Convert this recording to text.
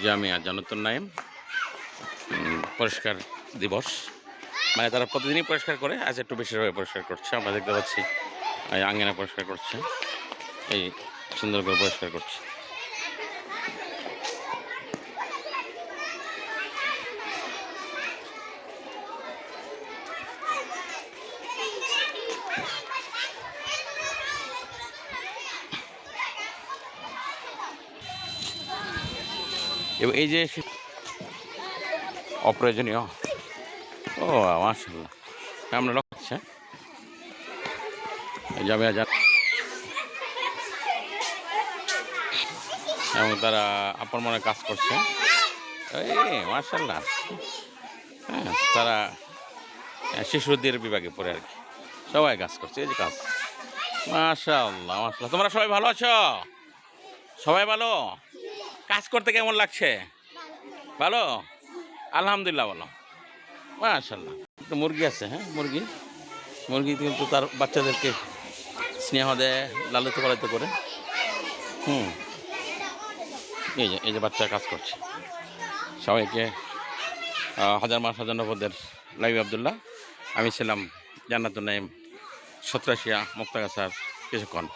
জামিয়া জান্নাতুন নাঈম পরিষ্কার দিবস, মানে তারা প্রতিদিনই পরিষ্কার করে, আজ একটু বেশিরভাবে পরিষ্কার করছে। আমরা দেখতে পাচ্ছি এই আঙ্গিনা পরিষ্কার করছে, এই সুন্দর করে পরিষ্কার করছে। এবং এই যে অপ্রয়োজনীয়, ও মাশাআল্লাহ, আমরা লক্ষ্য করছি জামিয়া এবং তারা আপন মনে কাজ করছে। এই মাশাআল্লাহ, হ্যাঁ, তারা শিশুদের বিভাগে পড়ে আর কি, সবাই কাজ করছে। এই যে কাজ, মাশাআল্লাহ মাশাআল্লাহ। তোমরা সবাই ভালো আছো? সবাই ভালো? কাজ করতে কেমন লাগছে? ভালো, আলহামদুলিল্লাহ ভালো, মাশাআল্লাহ। একটা মুরগি আছে, হ্যাঁ, মুরগি কিন্তু তার বাচ্চাদেরকে স্নেহ দেয়, লালিত পালিত করে। এই যে বাচ্চা কাজ করছে। সবাইকে হাজার মাস হাজার নবদের লাইভ আবদুল্লাহ। আমি ছিলাম জান্নাতুন নাঈম, সত্রাশিয়া মুক্তাগাছার কিছুক্ষণ।